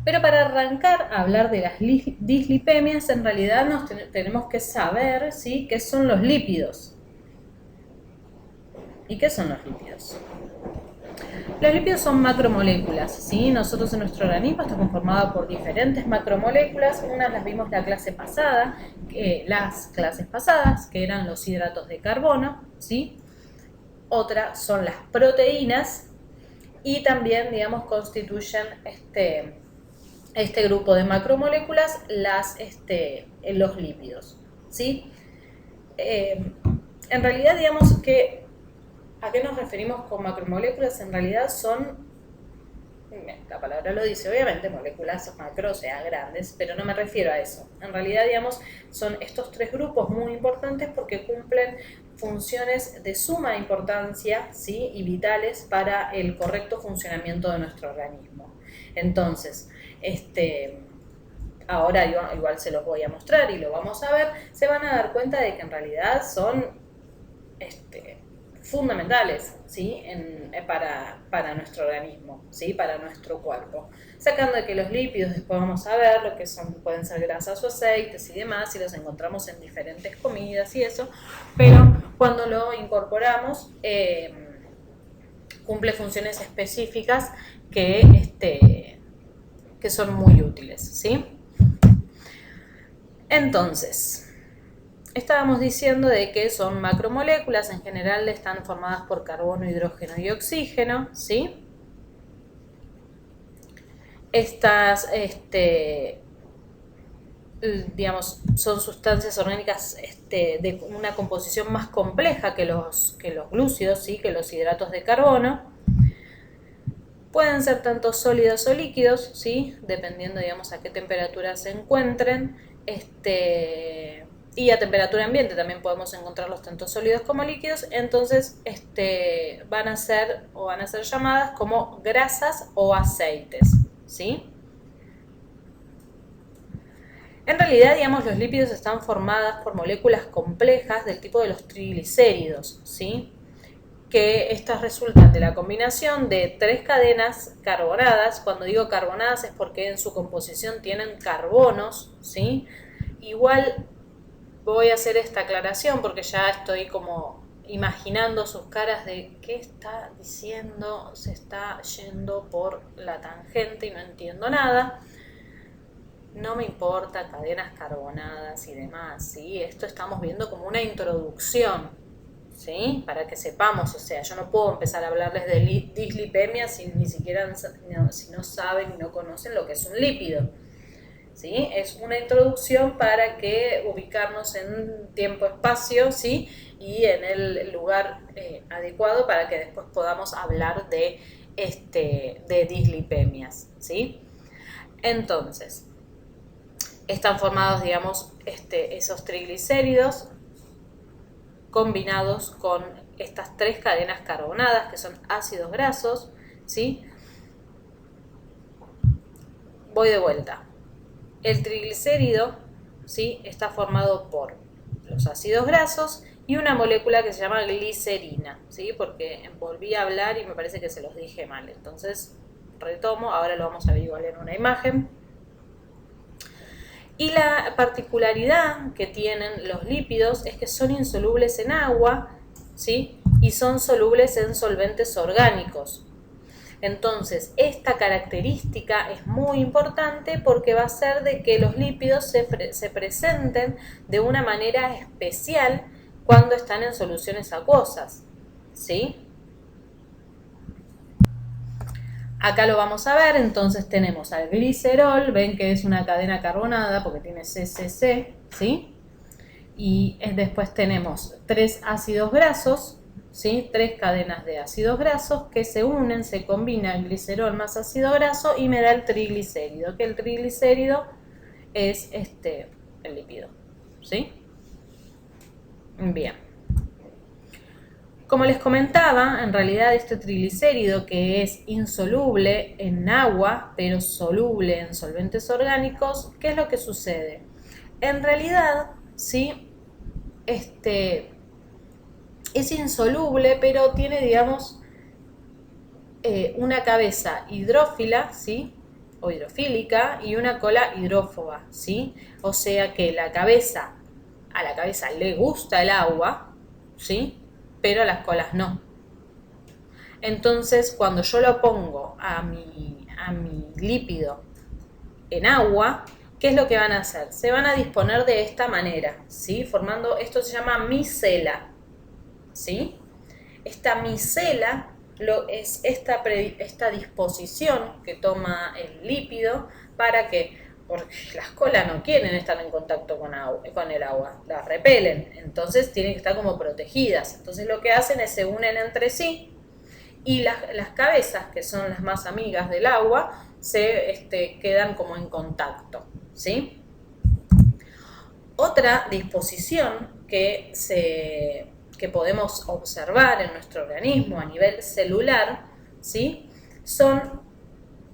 Pero para arrancar a hablar de las dislipemias, en realidad tenemos que saber, ¿sí?, qué son los lípidos. ¿Y qué son los lípidos? Los lípidos son macromoléculas, ¿sí? Nosotros en nuestro organismo está conformado por diferentes macromoléculas. Unas las vimos las clases pasadas, que eran los hidratos de carbono, ¿sí? Otras son las proteínas y también, digamos, constituyen este grupo de macromoléculas los lípidos, ¿sí? En realidad, digamos que ¿a qué nos referimos con macromoléculas? En realidad son, la palabra lo dice, obviamente, moléculas macro, o sea, grandes, pero no me refiero a eso. En realidad, digamos, son estos tres grupos muy importantes porque cumplen funciones de suma importancia, ¿sí?, y vitales para el correcto funcionamiento de nuestro organismo. Entonces, ahora igual se los voy a mostrar y lo vamos a ver, se van a dar cuenta de que en realidad son fundamentales, ¿sí?, para nuestro organismo, ¿sí?, para nuestro cuerpo. Sacando de que los lípidos, después vamos a ver lo que son, pueden ser grasas o aceites y demás, y los encontramos en diferentes comidas y eso, pero cuando lo incorporamos cumple funciones específicas que son muy útiles, ¿sí? Entonces, estábamos diciendo de que son macromoléculas, en general están formadas por carbono, hidrógeno y oxígeno, ¿sí? Estas, digamos, son sustancias orgánicas de una composición más compleja que los glúcidos, ¿sí?, que los hidratos de carbono. Pueden ser tanto sólidos o líquidos, ¿sí?, dependiendo, digamos, a qué temperatura se encuentren. Y a temperatura ambiente también podemos encontrarlos tanto sólidos como líquidos. Entonces van a ser llamadas como grasas o aceites, ¿sí? En realidad, digamos, los lípidos están formadas por moléculas complejas del tipo de los triglicéridos, ¿sí?, que estas resultan de la combinación de tres cadenas carbonadas. Cuando digo carbonadas es porque en su composición tienen carbonos, ¿sí? Igual voy a hacer esta aclaración porque ya estoy como imaginando sus caras de qué está diciendo, se está yendo por la tangente y no entiendo nada. No me importa cadenas carbonadas y demás, ¿sí? Esto estamos viendo como una introducción, ¿sí?, para que sepamos. O sea, yo no puedo empezar a hablarles de dislipemia si ni siquiera si no saben y no conocen lo que es un lípido, ¿sí? Es una introducción para que ubicarnos en tiempo-espacio, ¿sí?, y en el lugar adecuado para que después podamos hablar de dislipemias, ¿sí? Entonces, están formados, digamos, esos triglicéridos combinados con estas tres cadenas carbonadas que son ácidos grasos, ¿sí? Voy de vuelta. El triglicérido, ¿sí?, está formado por los ácidos grasos y una molécula que se llama glicerina, ¿sí?, porque volví a hablar y me parece que se los dije mal. Entonces, retomo, ahora lo vamos a ver igual en una imagen. Y la particularidad que tienen los lípidos es que son insolubles en agua, ¿sí?, y son solubles en solventes orgánicos. Entonces, esta característica es muy importante porque va a hacer de que los lípidos se presenten de una manera especial cuando están en soluciones acuosas, ¿sí? Acá lo vamos a ver. Entonces tenemos al glicerol, ven que es una cadena carbonada porque tiene CCC, ¿sí? Y después tenemos tres ácidos grasos, ¿sí?, tres cadenas de ácidos grasos que se unen, se combina el glicerol más ácido graso y me da el triglicérido, que el triglicérido es el lípido, ¿sí? Bien. Como les comentaba, en realidad este triglicérido, que es insoluble en agua, pero soluble en solventes orgánicos, ¿qué es lo que sucede? En realidad, ¿sí?, es insoluble, pero tiene, digamos, una cabeza hidrófila, ¿sí?, o hidrofílica y una cola hidrófoba, ¿sí? O sea que a la cabeza le gusta el agua, ¿sí? Pero a las colas no. Entonces, cuando yo lo pongo a mi lípido en agua, ¿qué es lo que van a hacer? Se van a disponer de esta manera, ¿sí? Formando, esto se llama micela, ¿sí? Esta micela es esta disposición que toma el lípido para que, porque las colas no quieren estar en contacto con el agua, las repelen, entonces tienen que estar como protegidas. Entonces lo que hacen es se unen entre sí y las cabezas, que son las más amigas del agua, se quedan como en contacto, ¿sí? Otra disposición que podemos observar en nuestro organismo a nivel celular, ¿sí? Son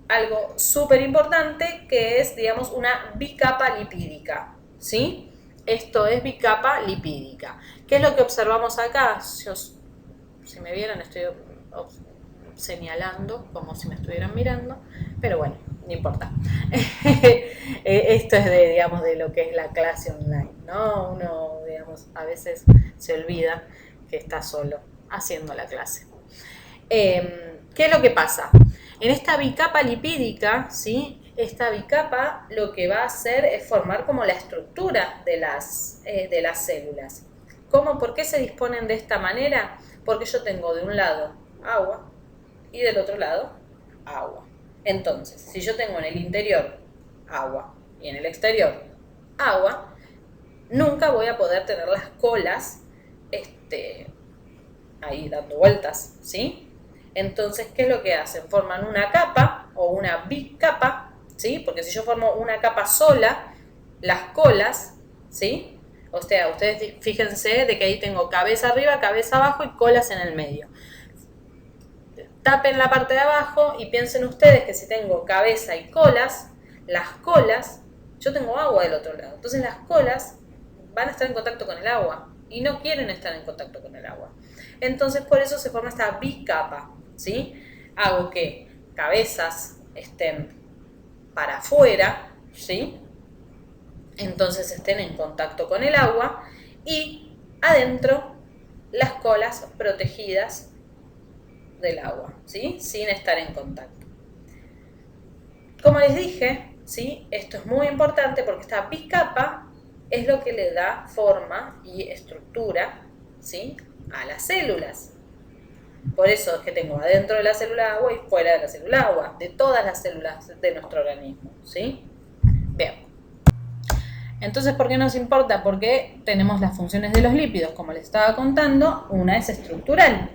algo súper importante que es, digamos, una bicapa lipídica, ¿sí? Esto es bicapa lipídica. ¿Qué es lo que observamos acá? Si me vieran, estoy señalando como si me estuvieran mirando, pero bueno, no importa. Esto es digamos, de lo que es la clase online, ¿no? Uno, digamos, a veces se olvida que está solo haciendo la clase. ¿Qué es lo que pasa? En esta bicapa lipídica, ¿sí? Esta bicapa lo que va a hacer es formar como la estructura de las células. ¿Por qué se disponen de esta manera? Porque yo tengo de un lado agua y del otro lado agua. Entonces, si yo tengo en el interior agua y en el exterior agua, nunca voy a poder tener las colas ahí dando vueltas, ¿sí? Entonces, ¿qué es lo que hacen? Forman una capa o una bicapa, ¿sí? Porque si yo formo una capa sola, las colas, ¿sí? O sea, ustedes fíjense de que ahí tengo cabeza arriba, cabeza abajo y colas en el medio. Tapen la parte de abajo y piensen ustedes que si tengo cabeza y colas, las colas, yo tengo agua del otro lado. Entonces las colas van a estar en contacto con el agua y no quieren estar en contacto con el agua. Entonces por eso se forma esta bicapa, ¿sí? Hago que cabezas estén para afuera, ¿sí? Entonces estén en contacto con el agua y adentro las colas protegidas del agua, ¿sí? Sin estar en contacto. Como les dije, ¿sí? Esto es muy importante porque esta bicapa es lo que le da forma y estructura, ¿sí? A las células. Por eso es que tengo adentro de la célula agua y fuera de la célula agua, de todas las células de nuestro organismo, ¿sí? Bien. Entonces, ¿por qué nos importa? Porque tenemos las funciones de los lípidos, como les estaba contando, una es estructural.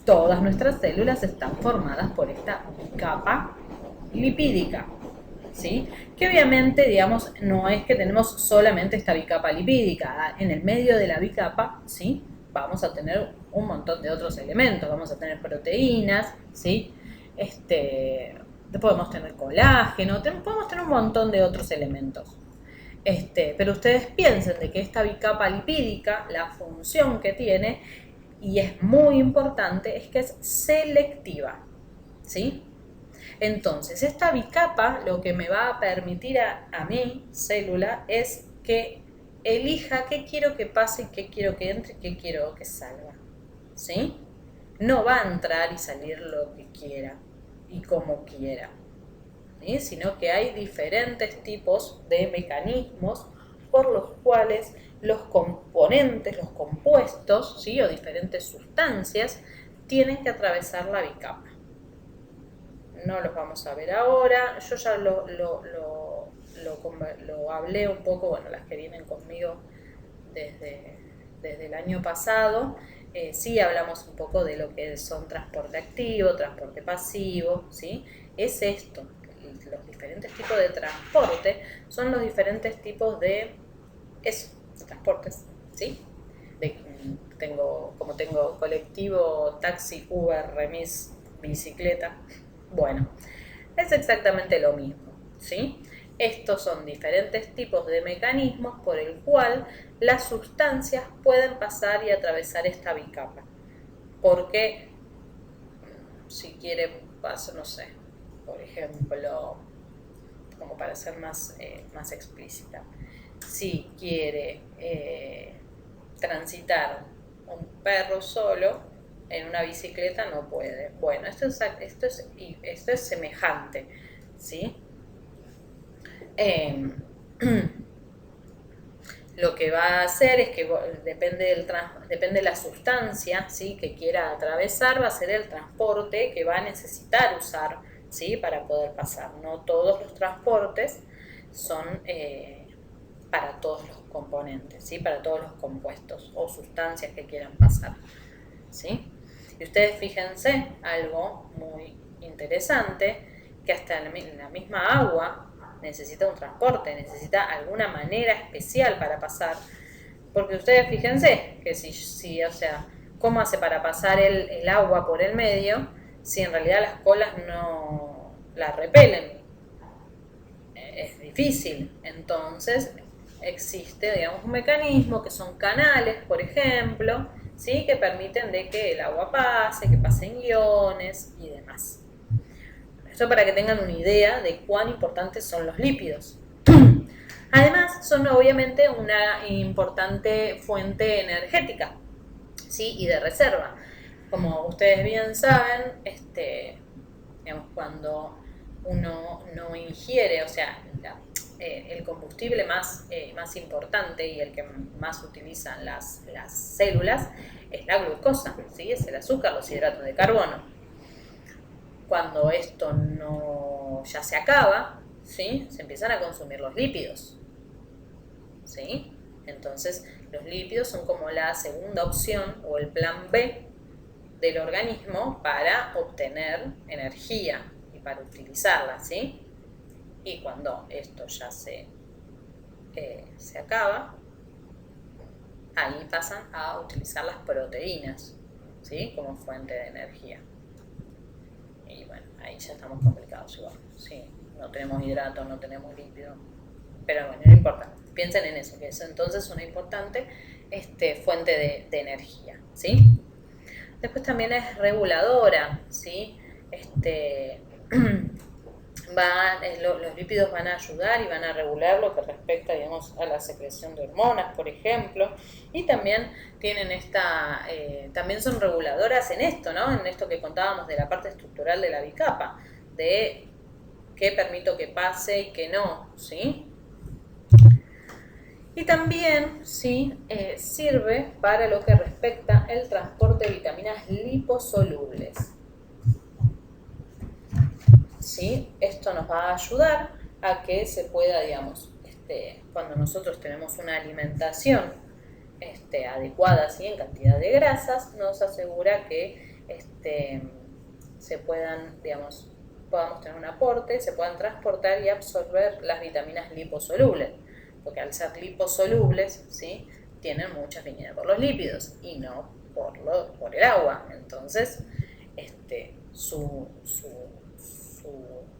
Todas nuestras células están formadas por esta capa lipídica, ¿sí? Que obviamente, digamos, no es que tenemos solamente esta bicapa lipídica. En el medio de la bicapa, ¿sí? Vamos a tener un montón de otros elementos. Vamos a tener proteínas, ¿sí? Podemos tener colágeno, podemos tener un montón de otros elementos. Pero ustedes piensen de que esta bicapa lipídica, la función que tiene, y es muy importante, es que es selectiva, ¿sí? Entonces, esta bicapa lo que me va a permitir a mi célula es que elija qué quiero que pase, qué quiero que entre, qué quiero que salga, ¿sí? No va a entrar y salir lo que quiera y como quiera, ¿sí? Sino que hay diferentes tipos de mecanismos por los cuales los componentes, los compuestos, ¿sí? O diferentes sustancias tienen que atravesar la bicapa. No los vamos a ver ahora, yo ya lo hablé un poco, bueno, las que vienen conmigo desde el año pasado, sí hablamos un poco de lo que son transporte activo, transporte pasivo, ¿sí? Es esto, los diferentes tipos de transporte son los diferentes tipos de transportes, ¿sí? Como tengo colectivo, taxi, Uber, remis, bicicleta. Bueno, es exactamente lo mismo, ¿sí? Estos son diferentes tipos de mecanismos por el cual las sustancias pueden pasar y atravesar esta bicapa. Porque, si quiere, paso, no sé, por ejemplo, como para ser más explícita. Si quiere transitar un perro solo en una bicicleta, no puede. Bueno, esto es semejante, ¿sí? Lo que va a hacer es que depende de la sustancia, ¿sí?, que quiera atravesar, va a ser el transporte que va a necesitar usar, ¿sí?, para poder pasar. No todos los transportes son para todos los componentes, ¿sí?, para todos los compuestos o sustancias que quieran pasar, ¿sí? Y ustedes fíjense algo muy interesante, que hasta la misma agua necesita un transporte, necesita alguna manera especial para pasar. Porque ustedes fíjense que si o sea, ¿cómo hace para pasar el agua por el medio si en realidad las colas no la repelen? Es difícil. Entonces existe, digamos, un mecanismo que son canales, por ejemplo, ¿sí?, que permiten de que el agua pase, que pasen iones y demás. Esto para que tengan una idea de cuán importantes son los lípidos. Además, son obviamente una importante fuente energética, ¿sí?, y de reserva. Como ustedes bien saben, digamos, cuando uno no ingiere, o sea, el combustible más importante y el que más utilizan las células es la glucosa, ¿sí?, es el azúcar, los hidratos de carbono. Cuando esto ya se acaba, ¿sí?, se empiezan a consumir los lípidos, ¿sí? Entonces, los lípidos son como la segunda opción o el plan B del organismo para obtener energía y para utilizarla, ¿sí? Y cuando esto ya se acaba, ahí pasan a utilizar las proteínas, ¿sí?, como fuente de energía. Y bueno, ahí ya estamos complicados igual, ¿sí? No tenemos hidratos, no tenemos lípido, pero bueno, no importa. Piensen en eso, que es entonces una importante fuente de energía, ¿sí? Después también es reguladora, ¿sí? Los lípidos van a ayudar y van a regular lo que respecta, digamos, a la secreción de hormonas, por ejemplo, y también tienen también son reguladoras en esto, ¿no? En esto que contábamos de la parte estructural de la bicapa, de qué permito que pase y qué no, ¿sí? Y también, ¿sí?, sirve para lo que respecta el transporte de vitaminas liposolubles, ¿sí? Esto nos va a ayudar a que se pueda, digamos, cuando nosotros tenemos una alimentación adecuada, ¿sí?, en cantidad de grasas, nos asegura que se puedan, digamos, podamos tener un aporte, se puedan transportar y absorber las vitaminas liposolubles, porque al ser liposolubles, ¿sí?, tienen mucha afinidad por los lípidos y no por el agua. Entonces, su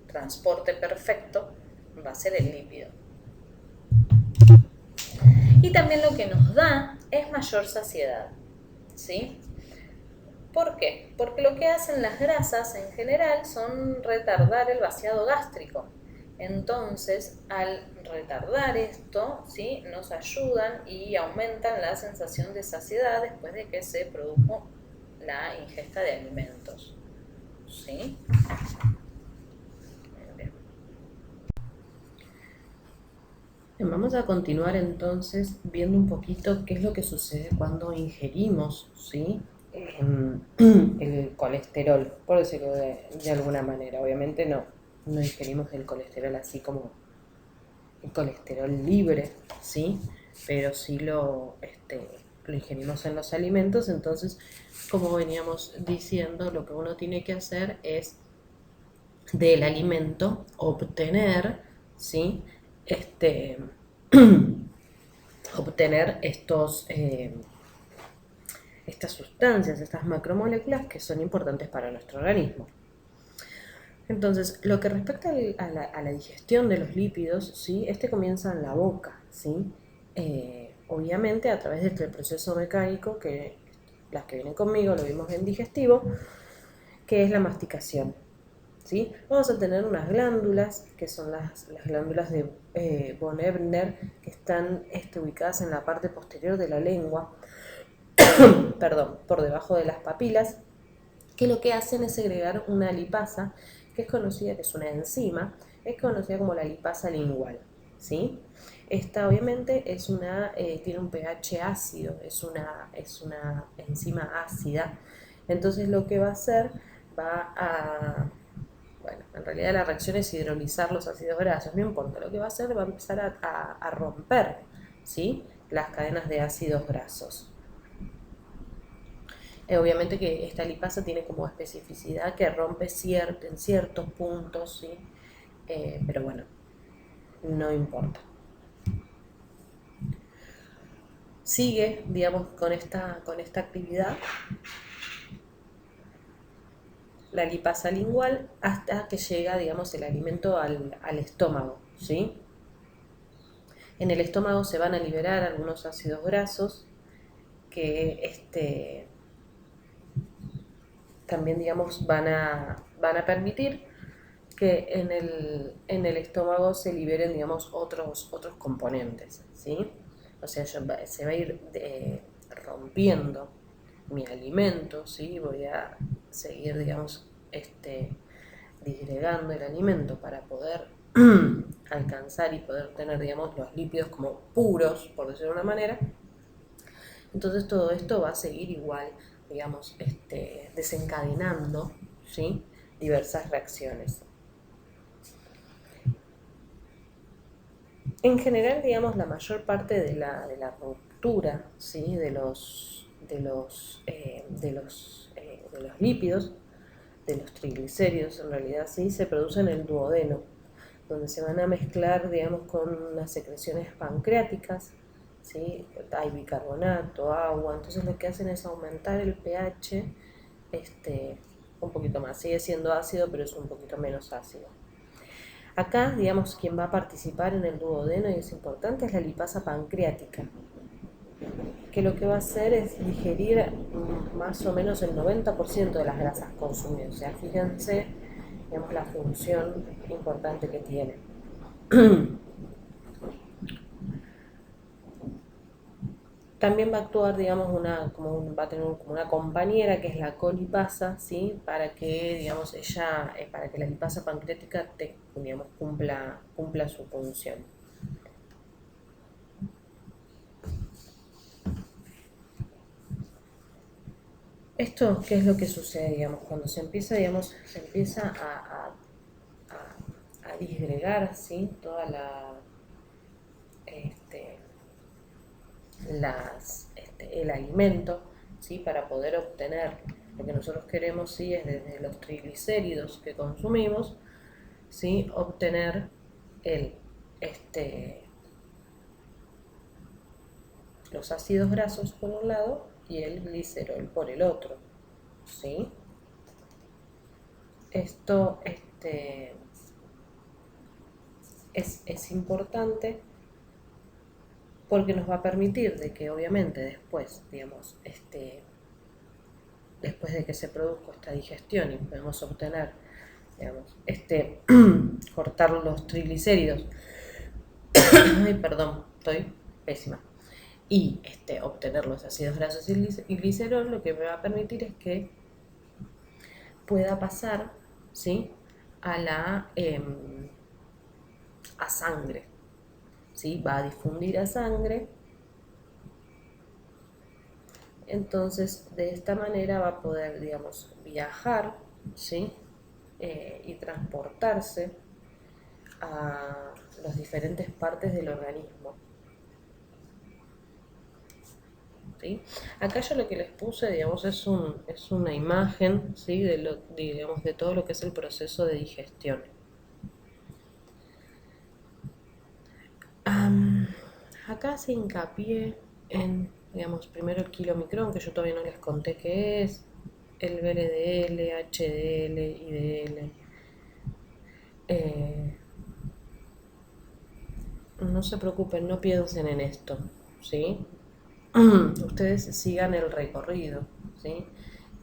transporte perfecto va a ser el lípido. Y también lo que nos da es mayor saciedad, ¿sí? ¿Por qué? Porque lo que hacen las grasas en general son retardar el vaciado gástrico. Entonces, al retardar esto, ¿sí?, nos ayudan y aumentan la sensación de saciedad después de que se produjo la ingesta de alimentos, ¿sí? Bien, vamos a continuar entonces viendo un poquito qué es lo que sucede cuando ingerimos, ¿sí?, el colesterol, por decirlo de alguna manera. Obviamente no ingerimos el colesterol así como el colesterol libre, ¿sí?, pero sí lo ingerimos en los alimentos. Entonces, como veníamos diciendo, lo que uno tiene que hacer es del alimento obtener, ¿sí?, obtener estas sustancias, estas macromoléculas que son importantes para nuestro organismo. Entonces, lo que respecta a la digestión de los lípidos, ¿sí?, comienza en la boca, ¿sí? Obviamente a través del proceso mecánico, que las que vienen conmigo lo vimos en digestivo, que es la masticación, ¿sí? Vamos a tener unas glándulas, que son las glándulas de von Ebner, que están ubicadas en la parte posterior de la lengua, perdón, por debajo de las papilas, que lo que hacen es segregar una lipasa, que es conocida, que es una enzima, es conocida como la lipasa lingual, ¿sí? Esta obviamente es tiene un pH ácido, es una enzima ácida, entonces lo que va a hacer va a, bueno, en realidad la reacción es hidrolizar los ácidos grasos, no importa, lo que va a hacer va a empezar a romper, ¿sí? Las cadenas de ácidos grasos. Obviamente que esta lipasa tiene como especificidad que rompe en ciertos puntos, ¿sí? Pero bueno, no importa. Sigue, digamos, con esta actividad la lipasa lingual hasta que llega, digamos, el alimento al estómago, ¿sí? En el estómago se van a liberar algunos ácidos grasos que también, digamos, van a permitir que en el estómago se liberen, digamos, otros componentes, ¿sí? O sea, se va a ir rompiendo mi alimento, ¿sí? Voy a seguir, digamos, disgregando el alimento para poder alcanzar y poder tener, digamos, los lípidos como puros, por decirlo de una manera. Entonces todo esto va a seguir igual, digamos, desencadenando, ¿sí? Diversas reacciones. En general, digamos, la mayor parte de la ruptura, ¿sí? De los lípidos, de los triglicéridos en realidad, ¿sí? Se produce en el duodeno, donde se van a mezclar, digamos, con las secreciones pancreáticas, ¿sí? Hay bicarbonato, agua, entonces lo que hacen es aumentar el pH un poquito más. Sigue siendo ácido, pero es un poquito menos ácido. Acá, digamos, quien va a participar en el duodeno, y es importante, es la lipasa pancreática, que lo que va a hacer es digerir más o menos el 90% de las grasas consumidas. O sea, fíjense, digamos, la función importante que tiene. También va a actuar, digamos, va a tener como una compañera que es la colipasa, ¿sí? Para que, digamos, para que la lipasa pancreática digamos, cumpla su función. Esto, ¿qué es lo que sucede, digamos? Cuando se empieza, digamos, a disgregar, ¿sí? Toda este, el alimento, ¿sí? Para poder obtener lo que nosotros queremos, ¿sí? Es desde los triglicéridos que consumimos, ¿sí? Obtener el, los ácidos grasos por un lado y el glicerol por el otro, ¿sí? Esto es importante porque nos va a permitir de que obviamente después, digamos, después de que se produzca esta digestión y podemos obtener, digamos, cortar los triglicéridos, ay, perdón, estoy pésima, y obtener los ácidos grasos y glicerol, lo que me va a permitir es que pueda pasar, ¿sí? A sangre, ¿sí? Va a difundir a sangre. Entonces, de esta manera va a poder, digamos, viajar, ¿sí? Y transportarse a las diferentes partes del organismo, ¿sí? Acá yo lo que les puse, digamos, es una imagen, ¿sí? Digamos, de todo lo que es el proceso de digestión. Acá se hincapié en, digamos, primero el kilomicrón, que yo todavía no les conté qué es, el VLDL, HDL, IDL. No se preocupen, no piensen en esto, ¿sí? Ustedes sigan el recorrido, ¿sí?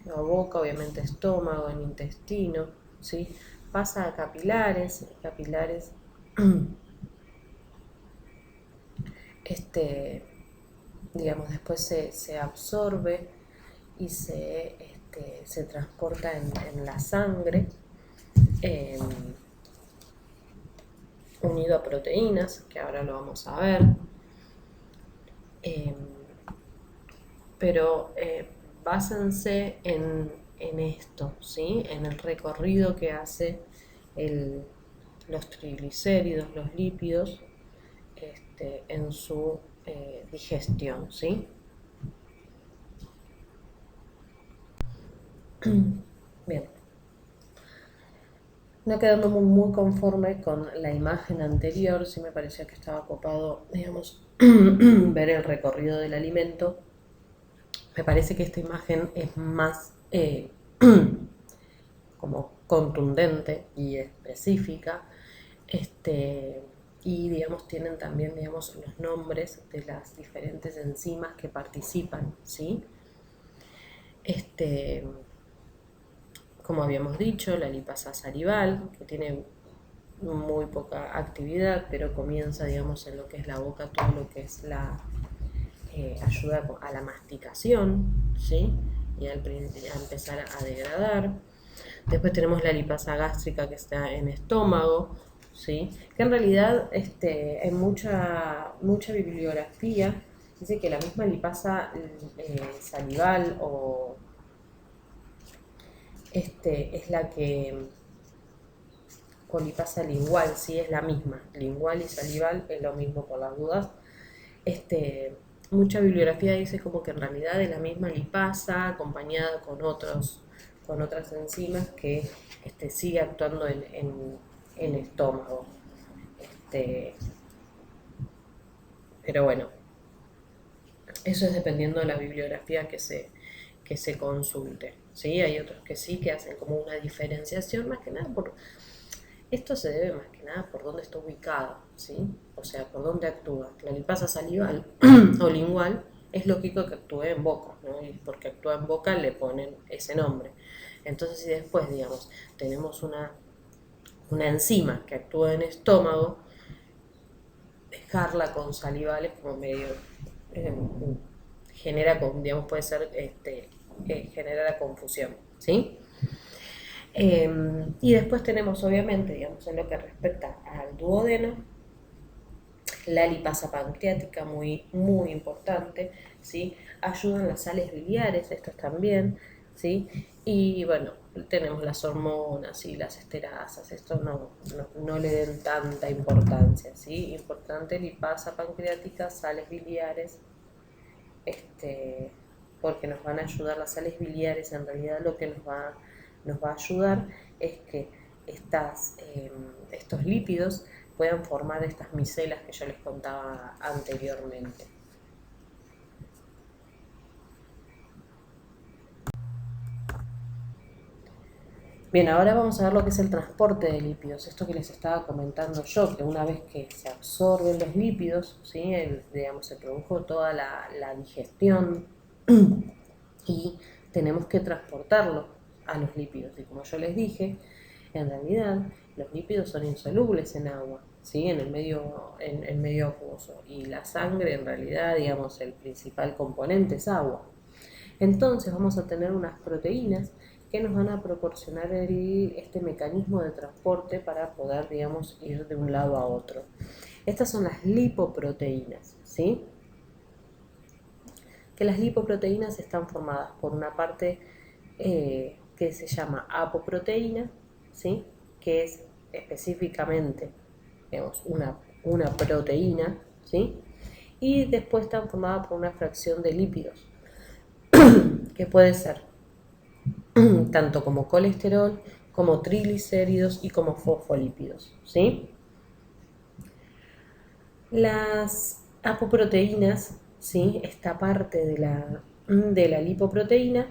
La boca, obviamente estómago, en intestino, ¿sí? pasa a capilares, digamos, después se absorbe y se transporta en la sangre, unido a proteínas, que ahora lo vamos a ver. Pero básense en esto, ¿sí? En el recorrido que hace los triglicéridos, los lípidos, en su digestión, ¿sí? Bien. No quedando muy conforme con la imagen anterior, sí me parecía que estaba copado, digamos, ver el recorrido del alimento. Me parece que esta imagen es más como contundente y específica, y digamos tienen también, digamos, los nombres de las diferentes enzimas que participan, ¿sí? Como habíamos dicho, la lipasa salival, que tiene muy poca actividad, pero comienza, digamos, en lo que es la boca, todo lo que es la ayuda a la masticación, ¿sí? Y a empezar a degradar. Después tenemos la lipasa gástrica, que está en estómago, ¿sí? Que en realidad hay mucha bibliografía. Dice que la misma lipasa salival es la que, o lipasa lingual, sí, es la misma. Lingual y salival es lo mismo, por las dudas. Mucha bibliografía dice como que en realidad es la misma lipasa acompañada con otras enzimas que sigue actuando en estómago. Pero bueno, eso es dependiendo de la bibliografía que se consulte, ¿sí? Hay otros que sí, que hacen como una diferenciación, más que nada esto se debe más que nada por dónde está ubicado, ¿sí? O sea, por dónde actúa. La lipasa salival o lingual es lógico que actúe en boca, ¿no? Y porque actúa en boca le ponen ese nombre. Entonces, si después, digamos, tenemos una enzima que actúa en estómago, dejarla con salival es como medio genera, digamos, puede ser genera la confusión, ¿sí? Y después tenemos, obviamente, digamos, en lo que respecta al duodeno, la lipasa pancreática, muy, muy importante, ¿sí? Ayudan las sales biliares, estas también, ¿sí? Y bueno, tenemos las hormonas y las esterasas, esto no le den tanta importancia, ¿sí? Importante lipasa pancreática, sales biliares, porque nos van a ayudar las sales biliares. En realidad lo que nos va a ayudar es que estos lípidos puedan formar estas micelas que yo les contaba anteriormente. Bien, ahora vamos a ver lo que es el transporte de lípidos, esto que les estaba comentando yo, que una vez que se absorben los lípidos, ¿sí? Digamos, se produjo toda la digestión y tenemos que transportarlo a los lípidos. Y como yo les dije, en realidad los lípidos son insolubles en agua, ¿sí? En el medio acuoso, y la sangre, en realidad, digamos, el principal componente es agua. Entonces vamos a tener unas proteínas que nos van a proporcionar este mecanismo de transporte para poder, digamos, ir de un lado a otro. Estas son las lipoproteínas, ¿sí? Que las lipoproteínas están formadas por una parte que se llama apoproteína, ¿sí? Que es específicamente, digamos, una proteína, ¿sí? Y después están formadas por una fracción de lípidos, que puede ser tanto como colesterol, como triglicéridos y como fosfolípidos, ¿sí? Las apoproteínas, ¿sí? Esta parte de la lipoproteína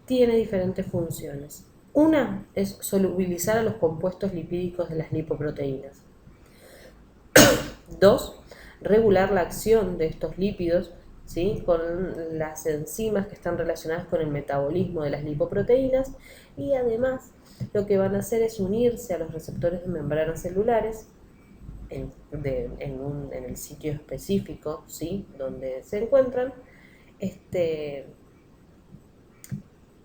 tiene diferentes funciones. Una es solubilizar a los compuestos lipídicos de las lipoproteínas. Dos, regular la acción de estos lípidos ¿sí? Con las enzimas que están relacionadas con el metabolismo de las lipoproteínas, y además lo que van a hacer es unirse a los receptores de membranas celulares en el sitio específico, ¿sí? Donde se encuentran,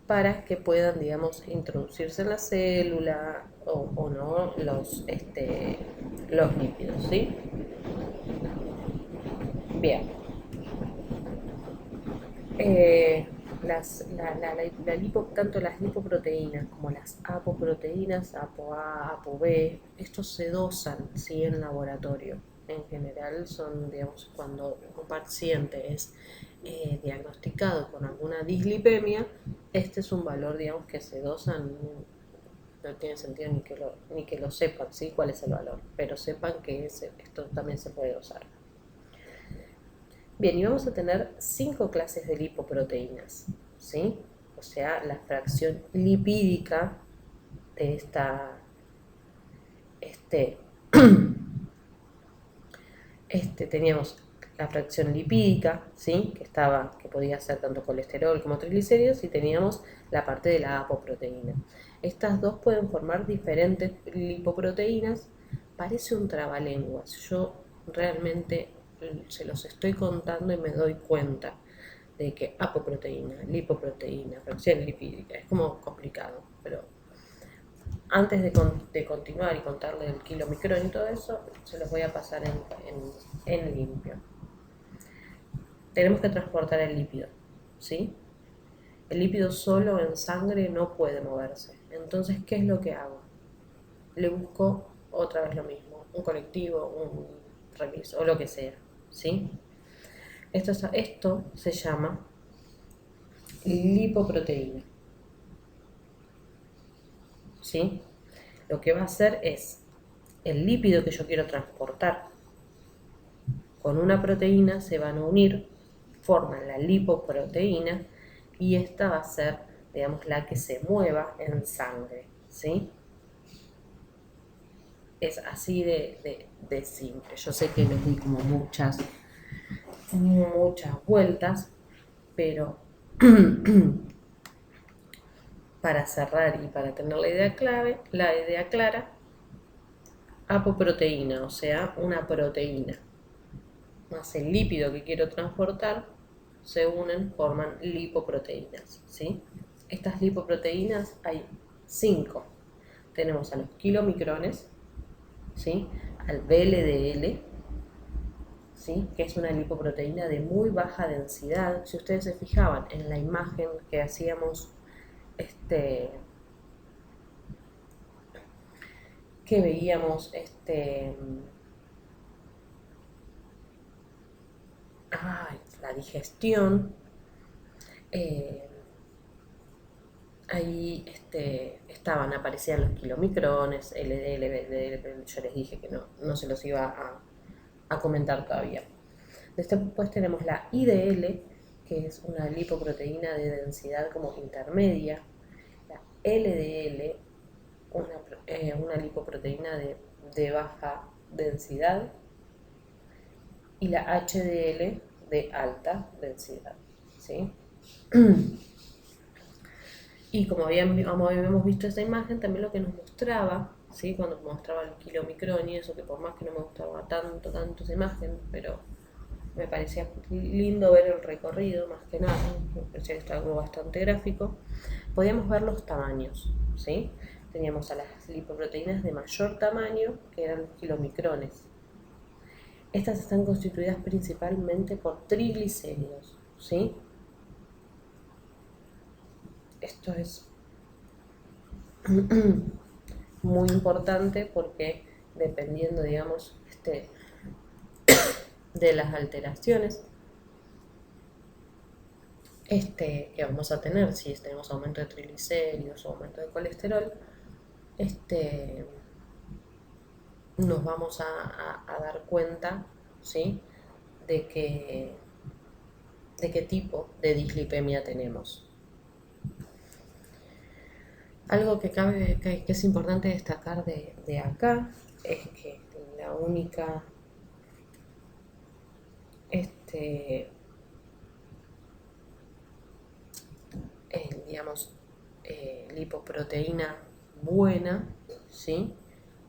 para que puedan, digamos, introducirse en la célula o no los lípidos, ¿sí? Bien. Tanto las lipoproteínas como las apoproteínas, ApoA, ApoB, estos se dosan, ¿sí? En laboratorio. En general son, digamos, cuando un paciente es diagnosticado con alguna dislipemia, este es un valor, digamos, que se dosan. No tiene sentido ni que lo sepan, ¿sí? Cuál es el valor, pero sepan que esto también se puede dosar. Bien, y vamos a tener 5 clases de lipoproteínas, ¿sí? O sea, la fracción lipídica de este, teníamos la fracción lipídica, ¿sí? Que podía ser tanto colesterol como triglicéridos, y teníamos la parte de la apoproteína. Estas dos pueden formar diferentes lipoproteínas. Parece un trabalenguas. Yo realmente se los estoy contando y me doy cuenta de que apoproteína, lipoproteína, fracción lipídica, es como complicado, pero antes de continuar y contarle el kilomicrón y todo eso, se los voy a pasar en limpio. Tenemos que transportar el lípido, ¿sí? El lípido solo en sangre no puede moverse. Entonces, ¿qué es lo que hago? Le busco otra vez lo mismo, un colectivo, un remis o lo que sea, ¿sí? Esto se llama lipoproteína, ¿sí? Lo que va a hacer es el lípido que yo quiero transportar con una proteína se van a unir, forman la lipoproteína, y esta va a ser, digamos, la que se mueva en sangre, ¿sí? Es así de simple. Yo sé que les di como muchas vueltas, pero para cerrar y para tener la idea clara, apoproteína, o sea, una proteína, más el lípido que quiero transportar, se unen, forman lipoproteínas, ¿sí? Estas lipoproteínas hay 5. Tenemos a los kilomicrones, ¿sí? Al VLDL, ¿sí? Que es una lipoproteína de muy baja densidad. Si ustedes se fijaban en la imagen que hacíamos, que veíamos, la digestión, ahí aparecían los kilomicrones, LDL, BDL, yo les dije que no se los iba a comentar todavía. Después tenemos la IDL, que es una lipoproteína de densidad como intermedia, la LDL, una lipoproteína de baja densidad, y la HDL de alta densidad, ¿sí? Y como habíamos visto esta imagen, también lo que nos mostraba, ¿sí? Cuando mostraba el kilomicrón y eso, que por más que no me gustaba tanto esa imagen, pero me parecía lindo ver el recorrido, más que nada, me parecía que estaba algo bastante gráfico, podíamos ver los tamaños, ¿sí? Teníamos a las lipoproteínas de mayor tamaño, que eran los kilomicrones. Estas están constituidas principalmente por triglicéridos, ¿sí? Esto es muy importante porque dependiendo, digamos, de las alteraciones que vamos a tener, si tenemos aumento de triglicéridos o aumento de colesterol, nos vamos a dar cuenta, ¿sí? de qué tipo de dislipemia tenemos. Algo que es importante destacar de acá es que la única digamos, lipoproteína buena, ¿sí?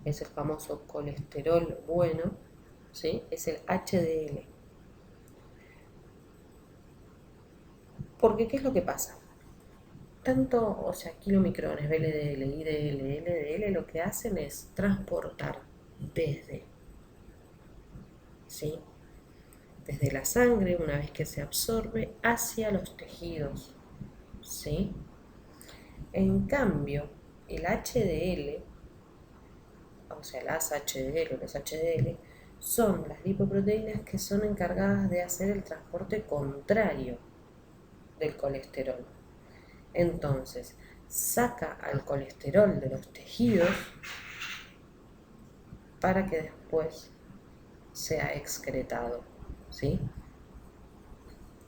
Es el famoso colesterol bueno, ¿sí? Es el HDL. Porque, ¿qué es lo que pasa? Tanto, o sea, kilomicrones, VLDL, IDL, LDL, lo que hacen es transportar desde, ¿sí? Desde la sangre, una vez que se absorbe, hacia los tejidos, ¿sí? En cambio, el HDL, o sea, las HDL o los HDL, son las lipoproteínas que son encargadas de hacer el transporte contrario del colesterol. Entonces, saca al colesterol de los tejidos para que después sea excretado, ¿sí?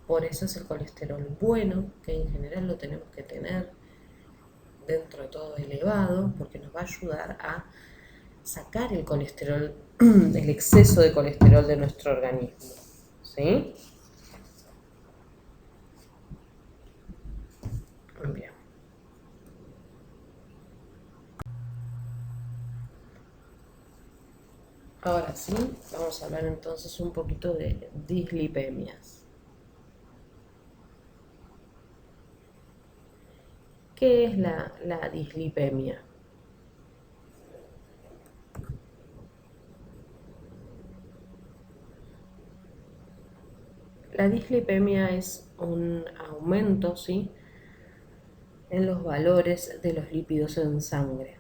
Por eso es el colesterol bueno, que en general lo tenemos que tener dentro de todo elevado, porque nos va a ayudar a sacar el colesterol, el exceso de colesterol de nuestro organismo, ¿sí? Bien. Ahora sí, vamos a hablar entonces un poquito de dislipemias. ¿Qué es la dislipemia? La dislipemia es un aumento, ¿sí?, en los valores de los lípidos en sangre.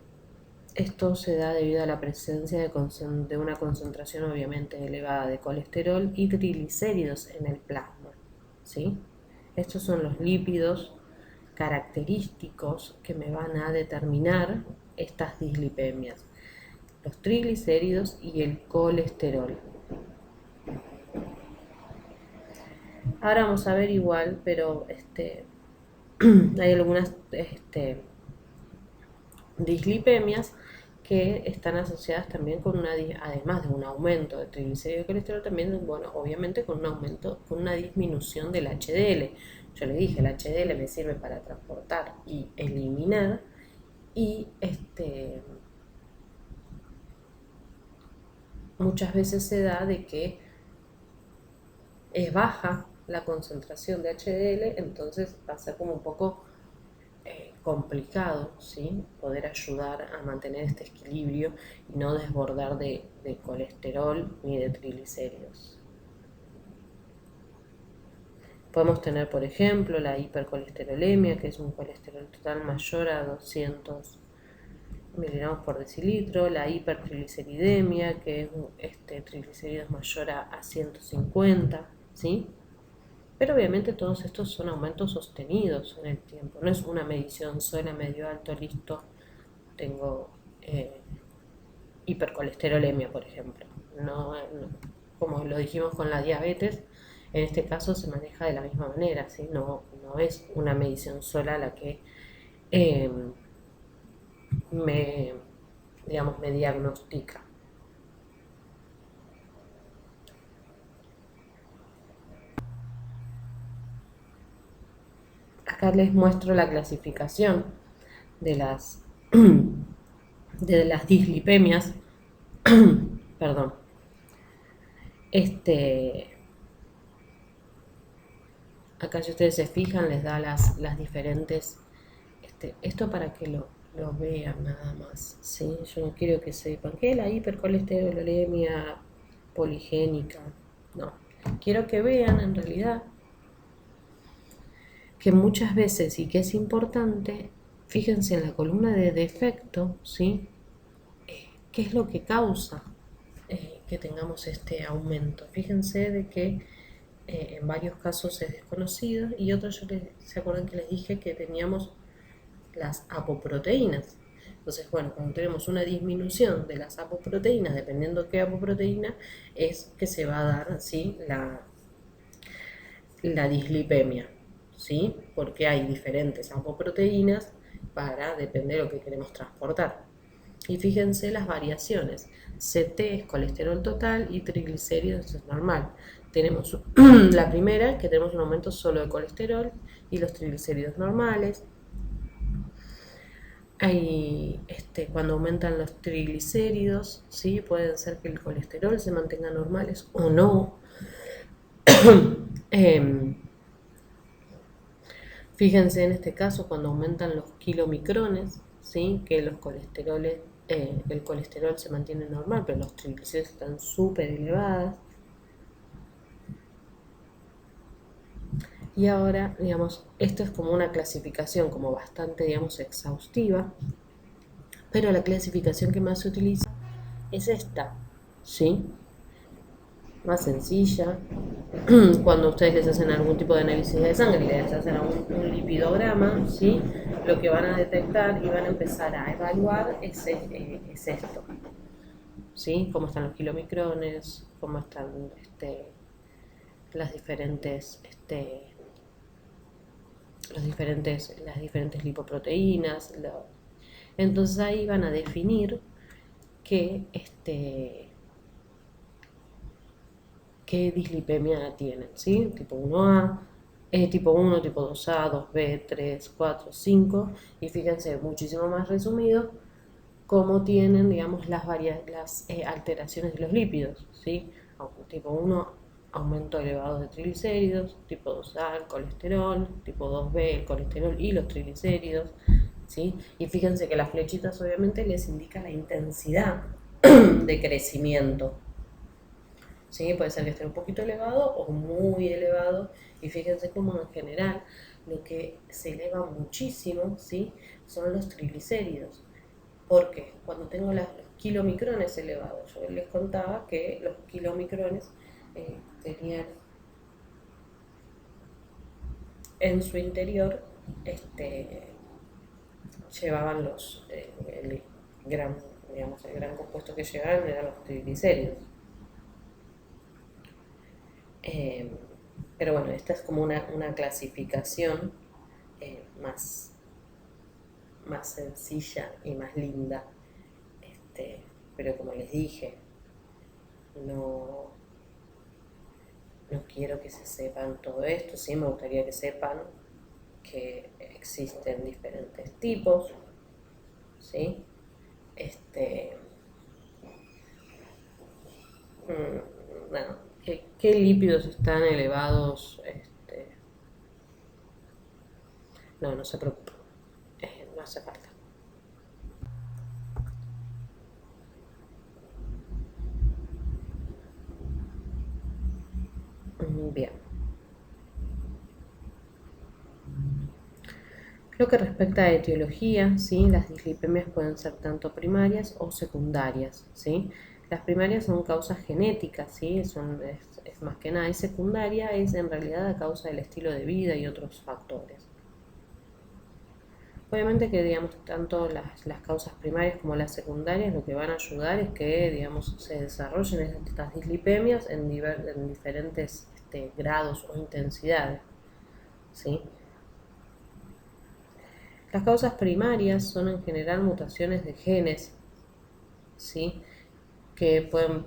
Esto se da debido a la presencia de una concentración obviamente elevada de colesterol y triglicéridos en el plasma, ¿sí? Estos son los lípidos característicos que me van a determinar estas dislipemias, los triglicéridos y el colesterol. Ahora vamos a ver igual, pero hay algunas dislipemias que están asociadas también con además de un aumento de triglicéridos y colesterol, también, bueno, obviamente con un aumento, con una disminución del HDL. Yo le dije, el HDL me sirve para transportar y eliminar, y muchas veces se da de que es baja la concentración de HDL, entonces va a ser como un poco complicado, ¿sí?, poder ayudar a mantener este equilibrio y no desbordar de colesterol ni de triglicéridos. Podemos tener, por ejemplo, la hipercolesterolemia, que es un colesterol total mayor a 200 miligramos por decilitro, la hipertrigliceridemia, que es triglicéridos mayor a 150, ¿sí? Pero obviamente todos estos son aumentos sostenidos en el tiempo, no es una medición sola, medio alto, listo, tengo hipercolesterolemia, por ejemplo. No, como lo dijimos con la diabetes, en este caso se maneja de la misma manera, ¿sí? No es una medición sola la que me diagnostica. Acá les muestro la clasificación de las dislipemias. Perdón. Acá, si ustedes se fijan, les da las diferentes, esto para que lo vean nada más, ¿sí? Yo no quiero que sepan que es la hipercolesterolemia poligénica, no. Quiero que vean en realidad que muchas veces, y que es importante, fíjense en la columna de defecto, ¿sí?, qué es lo que causa que tengamos este aumento. Fíjense de que en varios casos es desconocido, y otros, ¿se acuerdan que les dije que teníamos las apoproteínas? Entonces, bueno, cuando tenemos una disminución de las apoproteínas, dependiendo qué apoproteína, es que se va a dar, ¿sí?, la dislipemia, ¿sí? Porque hay diferentes apoproteínas para depender de lo que queremos transportar. Y fíjense las variaciones. CT es colesterol total y triglicéridos es normal. Tenemos la primera, que tenemos un aumento solo de colesterol y los triglicéridos normales. Hay, cuando aumentan los triglicéridos, ¿sí? Puede ser que el colesterol se mantenga normales o no. Em, Fíjense en este caso cuando aumentan los kilomicrones, ¿sí? Que el colesterol se mantiene normal, pero los triglicéridos están súper elevados. Y ahora, digamos, esto es como una clasificación como bastante, digamos, exhaustiva, pero la clasificación que más se utiliza es esta, ¿sí? Más sencilla. Cuando ustedes les hacen algún tipo de análisis de sangre y les hacen un lipidograma, ¿sí? Lo que van a detectar y van a empezar a evaluar es esto, ¿sí? Cómo están los kilomicrones, cómo están las diferentes, las diferentes lipoproteínas. Entonces ahí van a definir qué, qué dislipemia tienen, ¿sí? Tipo 1A, tipo 1, tipo 2A, 2B, 3, 4, 5, y fíjense, muchísimo más resumido, cómo tienen, digamos, las alteraciones de los lípidos, ¿sí? Tipo 1, aumento elevado de triglicéridos, tipo 2A, el colesterol, tipo 2B, el colesterol y los triglicéridos, ¿sí? Y fíjense que las flechitas obviamente les indican la intensidad de crecimiento, ¿sí? Puede ser que esté un poquito elevado o muy elevado, y fíjense cómo en general lo que se eleva muchísimo, ¿sí? Son los triglicéridos. Porque cuando tengo los kilomicrones elevados, yo les contaba que los kilomicrones tenían en su interior, llevaban el gran, digamos, el gran compuesto que llevaban eran los triglicéridos. Eh, pero bueno, esta es como una clasificación más, más sencilla y más linda. Pero como les dije, no, no quiero que se sepan todo esto, sí me gustaría que sepan que existen diferentes tipos, ¿sí? Bueno, ¿qué lípidos están elevados? No, no se preocupen, no hace falta. Bien. Lo que respecta a etiología, ¿sí? Las dislipemias pueden ser tanto primarias o secundarias, ¿sí? Las primarias son causas genéticas, ¿sí? Es más que nada, y secundaria es en realidad a causa del estilo de vida y otros factores. Obviamente que, digamos, tanto las causas primarias como las secundarias lo que van a ayudar es que, digamos, se desarrollen estas dislipemias en diferentes grados o intensidades, ¿sí? Las causas primarias son en general mutaciones de genes, ¿sí? Que pueden,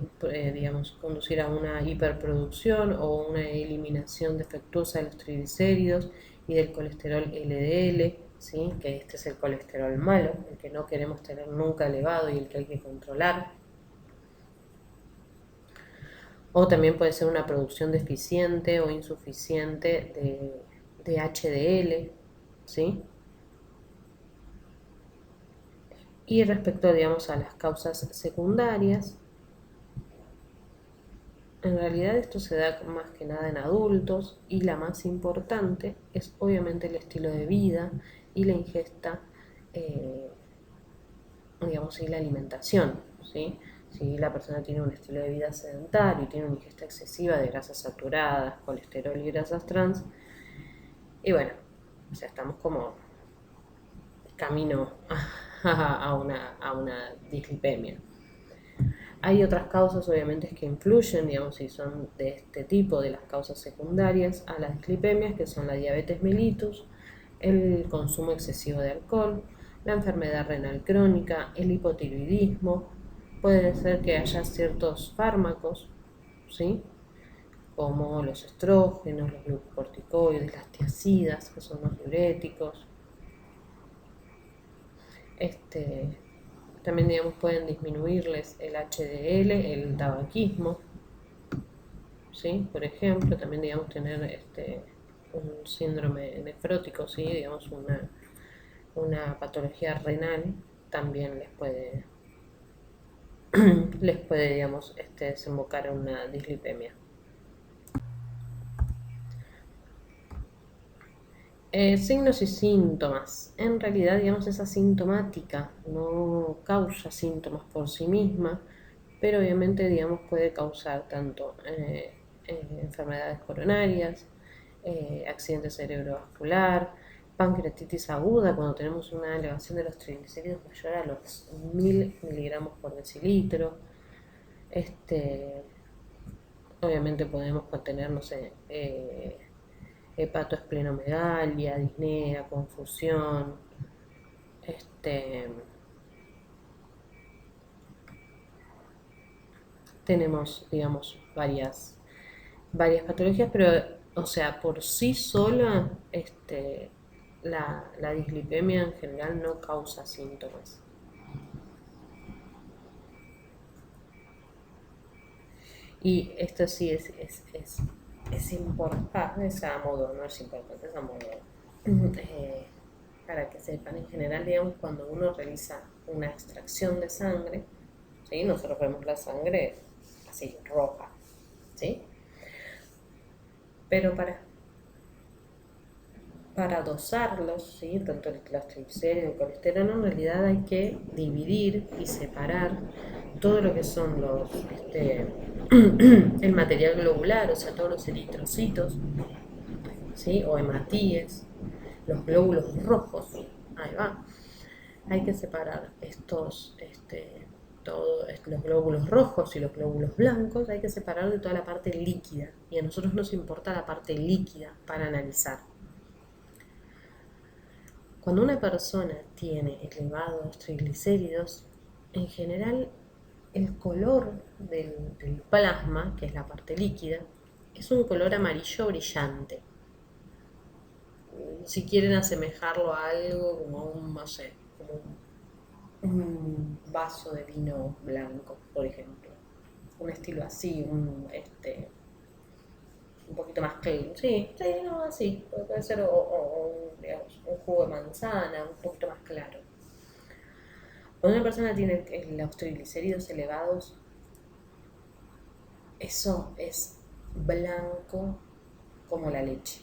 digamos, conducir a una hiperproducción o una eliminación defectuosa de los triglicéridos y del colesterol LDL, ¿sí? Que este es el colesterol malo, el que no queremos tener nunca elevado y el que hay que controlar. O también puede ser una producción deficiente o insuficiente de HDL, ¿sí? Y respecto, digamos, a las causas secundarias, en realidad esto se da más que nada en adultos, y la más importante es obviamente el estilo de vida y la ingesta, eh, digamos, y la alimentación, ¿sí? Si la persona tiene un estilo de vida sedentario y tiene una ingesta excesiva de grasas saturadas, colesterol y grasas trans, y bueno, o sea, estamos como camino a una dislipemia. Hay otras causas obviamente que influyen, digamos, si son de este tipo, de las causas secundarias a las dislipemias, que son la diabetes mellitus, el consumo excesivo de alcohol, la enfermedad renal crónica, el hipotiroidismo. Puede ser que haya ciertos fármacos, ¿sí? Como los estrógenos, los glucocorticoides, las tiazidas, que son los diuréticos. También, digamos, pueden disminuirles el HDL, el tabaquismo, ¿sí? Por ejemplo, también, digamos, tener un síndrome nefrótico, ¿sí? Digamos, una patología renal también les puede, digamos, desembocar en una dislipemia. Signos y síntomas. En realidad, digamos, es asintomática, no causa síntomas por sí misma, pero obviamente, digamos, puede causar tanto enfermedades coronarias, accidente cerebrovascular, pancreatitis aguda cuando tenemos una elevación de los triglicéridos mayor a los 1000 miligramos por decilitro. Obviamente podemos tener, no sé, hepatoesplenomegalia, disnea, confusión, tenemos, digamos, varias patologías, pero, o sea, por sí sola, la dislipemia en general no causa síntomas. Y esto sí es importante, es a modo, no es importante, es a modo, para que sepan, en general, digamos, cuando uno realiza una extracción de sangre, ¿sí? Nosotros vemos la sangre así, roja, ¿sí? Pero para dosarlos, ¿sí? Tanto los triglicéridos y el colesterol, en realidad hay que dividir y separar todo lo que son el material globular, o sea, todos los eritrocitos, ¿sí? O hematíes, los glóbulos rojos, ahí va. Hay que separar todos los glóbulos rojos y los glóbulos blancos, hay que separar de toda la parte líquida. Y a nosotros nos importa la parte líquida para analizar. Cuando una persona tiene elevados triglicéridos, en general el color del plasma, que es la parte líquida, es un color amarillo brillante. Si quieren asemejarlo a algo como un, no sé, como un vaso de vino blanco, por ejemplo. Un estilo así, un poquito más claro. Sí, no, así. Puede ser digamos, un jugo de manzana, un poquito más claro. Cuando una persona tiene los triglicéridos elevados, eso es blanco como la leche.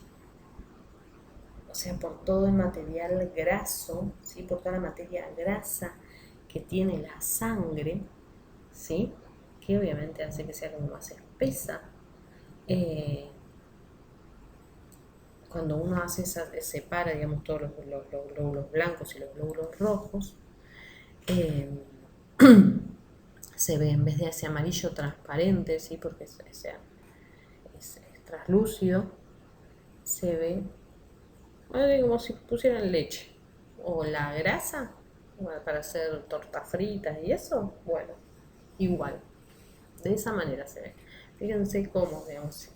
O sea, por todo el material graso, ¿sí? Por toda la materia grasa que tiene la sangre, ¿sí? Que obviamente hace que sea como más espesa. Cuando uno separa, digamos, todos los glóbulos blancos y los glóbulos rojos, se ve, en vez de ese amarillo transparente, ¿sí? Porque es translúcido, se ve como si pusieran leche o la grasa para hacer tortas fritas y eso, bueno, igual, de esa manera se ve. Fíjense cómo, digamos,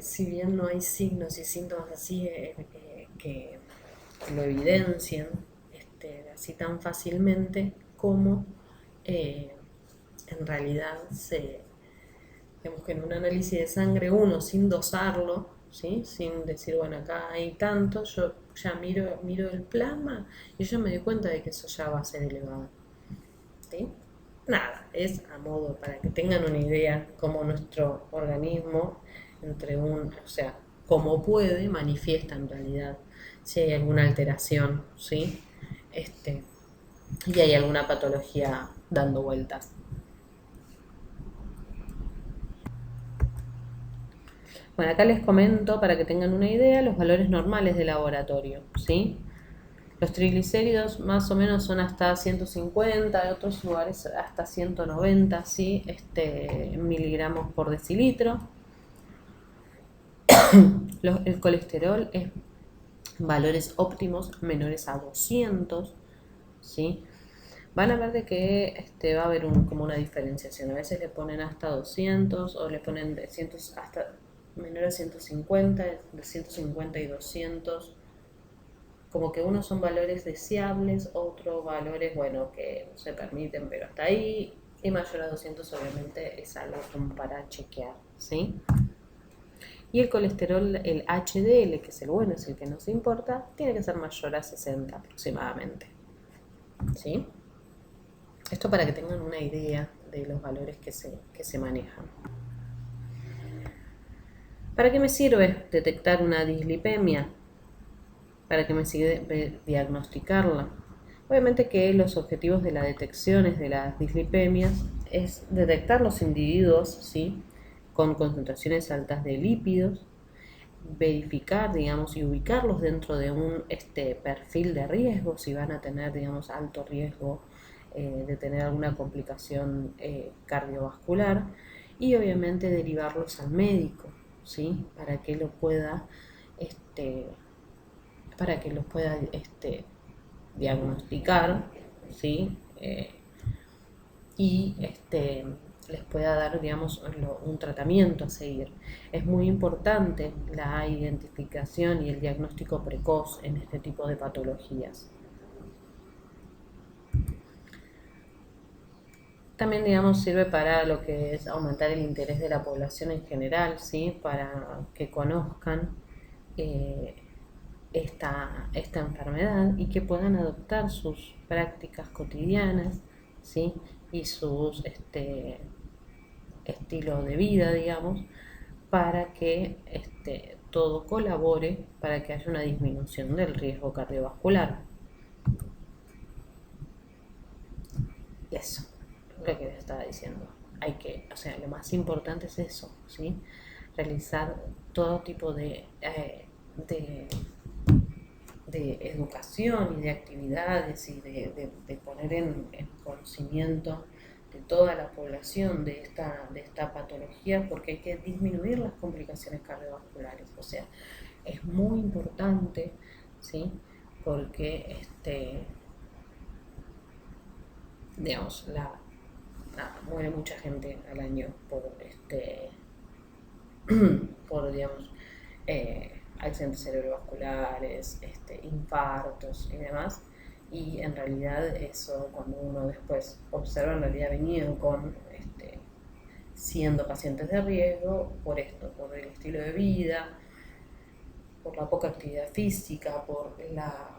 si bien no hay signos y síntomas así que lo evidencien así tan fácilmente, como en realidad digamos que en un análisis de sangre uno sin dosarlo, ¿sí? Sin decir, bueno, acá hay tanto, yo ya miro el plasma y yo me doy cuenta de que eso ya va a ser elevado, ¿sí? Nada, es a modo para que tengan una idea cómo nuestro organismo o sea, como puede, manifiesta en realidad si hay alguna alteración, ¿sí? Y hay alguna patología dando vueltas. Bueno, acá les comento para que tengan una idea los valores normales de laboratorio, ¿sí? Los triglicéridos más o menos son hasta 150, en otros lugares hasta 190, ¿sí? Miligramos por decilitro. El colesterol es valores óptimos menores a 200, ¿sí? Van a ver de que va a haber como una diferenciación. A veces le ponen hasta 200 o le ponen de 100 hasta menor a 150, de 150 y 200. como que unos son valores deseables, otros valores, bueno, que no se permiten, pero hasta ahí, y mayor a 200 obviamente es algo como para chequear, ¿sí? Y el colesterol, el HDL, que es el bueno, es el que nos importa, tiene que ser mayor a 60 aproximadamente, ¿sí? Esto para que tengan una idea de los valores que se manejan. ¿Para qué me sirve detectar una dislipemia? ¿Para qué me sirve diagnosticarla? Obviamente que los objetivos de las detecciones de las dislipemias es detectar los individuos, ¿sí?, con concentraciones altas de lípidos, verificar, digamos, y ubicarlos dentro de un perfil de riesgo, si van a tener, digamos, alto riesgo de tener alguna complicación cardiovascular, y obviamente derivarlos al médico, ¿sí?, para que lo pueda, diagnosticar, ¿sí? Y les pueda dar, digamos, un tratamiento a seguir. Es muy importante la identificación y el diagnóstico precoz en este tipo de patologías. También, digamos, sirve para lo que es aumentar el interés de la población en general, ¿sí?, para que conozcan esta enfermedad y que puedan adoptar sus prácticas cotidianas, ¿sí?, y sus estilo de vida, digamos, para que todo colabore para que haya una disminución del riesgo cardiovascular. Y eso, lo que les estaba diciendo. Lo más importante es eso, ¿sí? Realizar todo tipo de, de educación y de actividades y de poner en conocimiento de toda la población de esta patología, porque hay que disminuir las complicaciones cardiovasculares. O sea, es muy importante, ¿sí? Porque digamos, muere mucha gente al año por digamos, accidentes cerebrovasculares, infartos y demás. Y en realidad eso, cuando uno después observa, en realidad venido con siendo pacientes de riesgo por esto, por el estilo de vida, por la poca actividad física, por la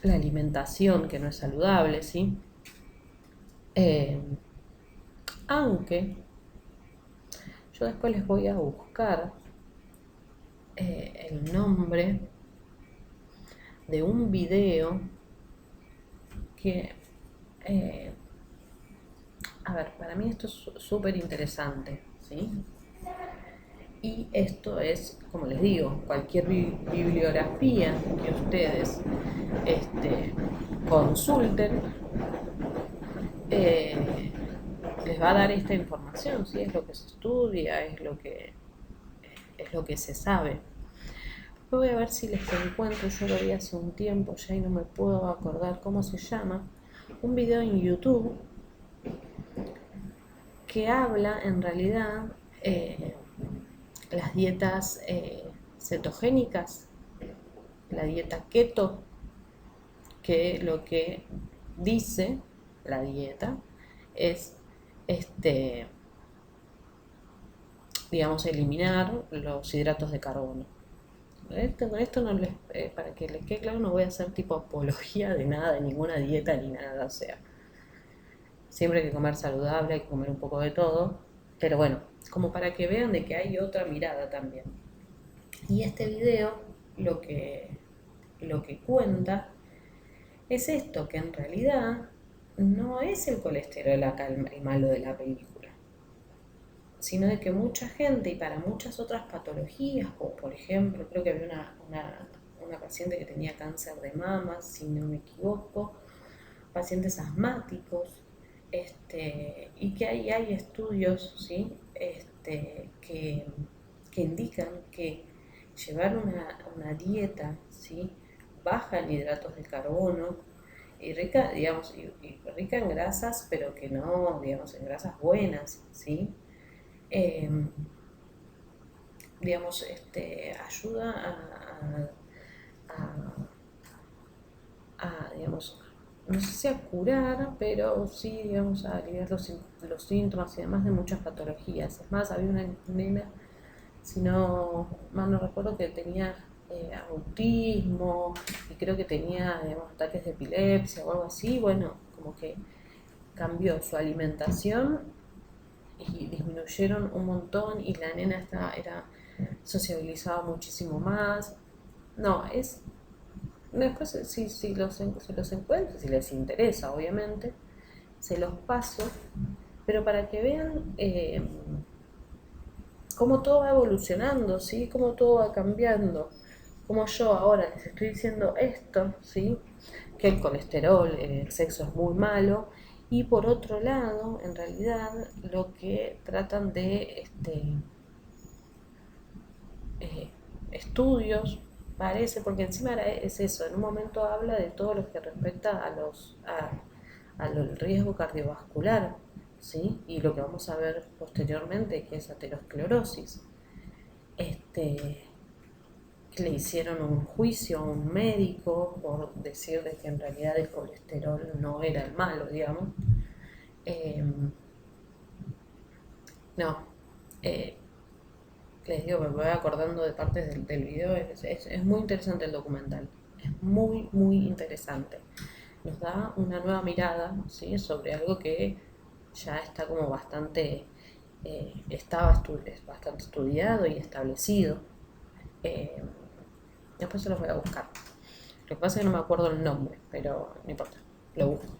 alimentación que no es saludable, ¿sí? Aunque yo después les voy a buscar el nombre de un video que, a ver, para mí esto es súper interesante, ¿sí? Y esto es, como les digo, cualquier bibliografía que ustedes consulten, les va a dar esta información, ¿sí? Es lo que se estudia, es lo que se sabe. Voy a ver si les encuentro, yo lo vi hace un tiempo ya y no me puedo acordar cómo se llama, un video en YouTube que habla en realidad las dietas cetogénicas, la dieta keto, que lo que dice la dieta es digamos, eliminar los hidratos de carbono. Con esto no les, para que les quede claro, no voy a hacer tipo apología de nada, de ninguna dieta ni nada, o sea, siempre hay que comer saludable, hay que comer un poco de todo, pero bueno, como para que vean de que hay otra mirada también. Y este video lo que cuenta es esto, que en realidad no es el colesterol acá el malo de la película, sino de que mucha gente, y para muchas otras patologías, como por ejemplo, creo que había una paciente que tenía cáncer de mama, si no me equivoco, pacientes asmáticos, y que hay estudios, ¿sí? Que indican que llevar una dieta, ¿sí?, baja en hidratos de carbono y rica, digamos, y rica en grasas, pero que no, digamos, en grasas buenas, ¿sí? digamos, ayuda digamos, no sé si a curar, pero sí, digamos, a aliviar los síntomas y demás de muchas patologías. Es más, había una nena, si no mal no recuerdo, que tenía autismo y creo que tenía, digamos, ataques de epilepsia o algo así. Bueno, como que cambió su alimentación y disminuyeron un montón y la nena era sociabilizaba muchísimo más. No, es después, se los encuentro, si les interesa, obviamente, se los paso, pero para que vean cómo todo va evolucionando, ¿sí? Cómo todo va cambiando. Como yo ahora les estoy diciendo esto, ¿sí? Que el colesterol, el sexo es muy malo. Y por otro lado, en realidad, lo que tratan de estudios, parece, porque encima es eso, en un momento habla de todo lo que respecta al riesgo cardiovascular, ¿sí? Y lo que vamos a ver posteriormente, que es aterosclerosis. Que le hicieron un juicio a un médico por decir de que en realidad el colesterol no era el malo, digamos. Eh, no, eh, les digo, me voy acordando de partes del video, es muy interesante el documental, es muy, muy interesante. Nos da una nueva mirada, ¿sí? Sobre algo que ya está como bastante, es bastante estudiado y establecido. Eh, Después se los voy a buscar. Lo que pasa es que no me acuerdo el nombre, pero no importa, lo busco.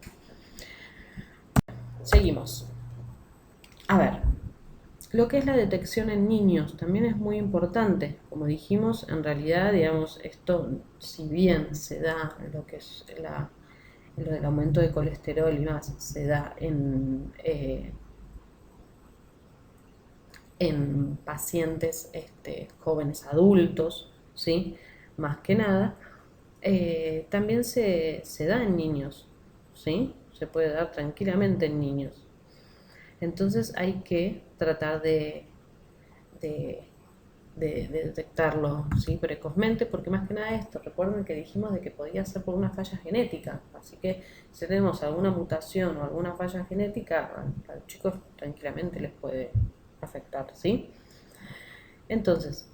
Seguimos. A ver, lo que es la detección en niños también es muy importante. Como dijimos, en realidad, digamos, esto, si bien se da lo que es lo del aumento de colesterol y más, se da en pacientes jóvenes adultos, ¿sí? Más que nada, también se da en niños, ¿sí? Se puede dar tranquilamente en niños. Entonces hay que tratar de, de detectarlo, ¿sí? Precozmente, porque más que nada esto, recuerden que dijimos de que podía ser por una falla genética, así que si tenemos alguna mutación o alguna falla genética, a los chicos tranquilamente les puede afectar, ¿sí? Entonces,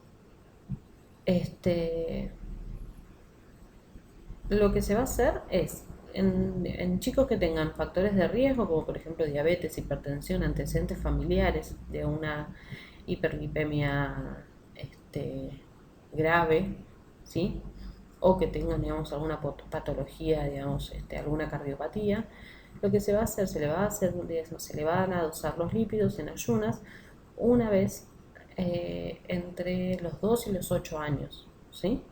lo que se va a hacer es, en chicos que tengan factores de riesgo, como por ejemplo diabetes, hipertensión, antecedentes familiares de una hiperlipemia grave, ¿sí? O que tengan, digamos, alguna patología, digamos, alguna cardiopatía, lo que se va a hacer, se le va a hacer, se le van a dosar los lípidos en ayunas una vez entre los 2 y los 8 años, ¿sí?